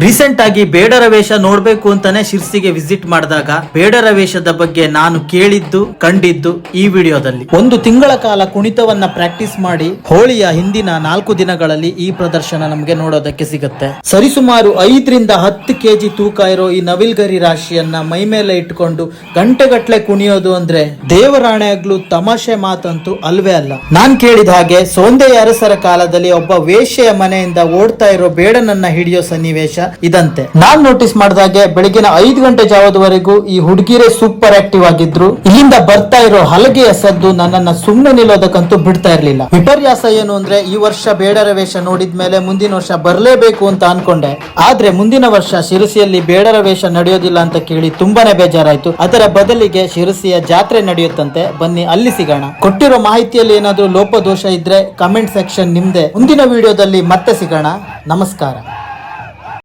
Recent ಆಗಿ ಬೇಡರ ವೇಷ ನೋಡ್ಬೇಕು ಅಂತಾನೆ ಶಿರ್ಸಿಗೆ ವಿಸಿಟ್ ಮಾಡಿದಾಗ ಬೇಡರ ವೇಷದ ಬಗ್ಗೆ ನಾನು ಕೇಳಿದ್ದು ಕಂಡಿದ್ದು ಈ ವಿಡಿಯೋದಲ್ಲಿ. 1 ತಿಂಗಳ ಕಾಲ ಕುಣಿತವನ್ನ ಪ್ರಾಕ್ಟೀಸ್ ಮಾಡಿ ಹೋಳಿಯ ಹಿಂದಿನ 4 ದಿನಗಳಲ್ಲಿ ಈ ಪ್ರದರ್ಶನ ನಮಗೆ ನೋಡೋದಕ್ಕೆ ಸಿಗುತ್ತೆ. ಸರಿಸುಮಾರು 5 ರಿಂದ 10 kg ತೂಕ ಇರೋ ಈ ನವಿಲ್ಗರಿ ರಾಶಿಯನ್ನ ಮೈ ಮೇಲೆ ಇಟ್ಕೊಂಡು ಗಂಟೆಗಟ್ಲೆ ಕುಣಿಯೋದು ಅಂದ್ರೆ ದೇವರಾಣೆಯಾಗ್ಲೂ ತಮಾಷೆ ಮಾತಂತೂ ಅಲ್ವೇ ಅಲ್ಲ. ನಾನ್ ಕೇಳಿದ ಹಾಗೆ ಸೋಂದೆಯ ಅರಸರ ಕಾಲದಲ್ಲಿ ಒಬ್ಬ ವೇಶ್ಯೆಯ ಮನೆಯಿಂದ ಓಡ್ತಾ ಇರೋ ಬೇಡನನ್ನ ಹಿಡಿಯೋ ಸನ್ನಿವೇಶ ಇದಂತೆ. ನಾನ್ ನೋಟಿಸ್ ಮಾಡಿದಾಗೆ ಬೆಳಗಿನ 5 ಗಂಟೆ ಜಾವದವರೆಗೂ ಈ ಹುಡುಗಿರೇ ಸೂಪರ್ ಆಕ್ಟಿವ್ ಆಗಿದ್ರು. ಇಲ್ಲಿಂದ ಬರ್ತಾ ಇರೋ ಹಲಗೆಯ ಸದ್ದು ನನ್ನನ್ನ ಸುಮ್ಮನೆ ನಿಲ್ಲೋದಕ್ಕಂತೂ ಬಿಡ್ತಾ ಇರ್ಲಿಲ್ಲ. ವಿಪರ್ಯಾಸ ಏನು ಅಂದ್ರೆ ಈ ವರ್ಷ ಬೇಡರ ವೇಷ ನೋಡಿದ್ಮೇಲೆ ಮುಂದಿನ ವರ್ಷ ಬರ್ಲೇಬೇಕು ಅಂತ ಅನ್ಕೊಂಡೆ. ಆದ್ರೆ ಮುಂದಿನ ವರ್ಷ ಶಿರಸಿಯಲ್ಲಿ ಬೇಡರ ವೇಷ ನಡೆಯೋದಿಲ್ಲ ಅಂತ ಕೇಳಿ ತುಂಬಾನೇ ಬೇಜಾರಾಯ್ತು. ಅದರ ಬದಲಿಗೆ ಶಿರಸಿಯ ಜಾತ್ರೆ ನಡೆಯುತ್ತಂತೆ. ಬನ್ನಿ ಅಲ್ಲಿ ಸಿಗೋಣ. ಕೊಟ್ಟಿರೋ ಮಾಹಿತಿಯಲ್ಲಿ ಏನಾದ್ರೂ ಲೋಪದೋಷ ಇದ್ರೆ ಕಮೆಂಟ್ ಸೆಕ್ಷನ್ ನಿಮ್ದೆ. ಮುಂದಿನ ವಿಡಿಯೋದಲ್ಲಿ ಮತ್ತೆ ಸಿಗೋಣ. ನಮಸ್ಕಾರ.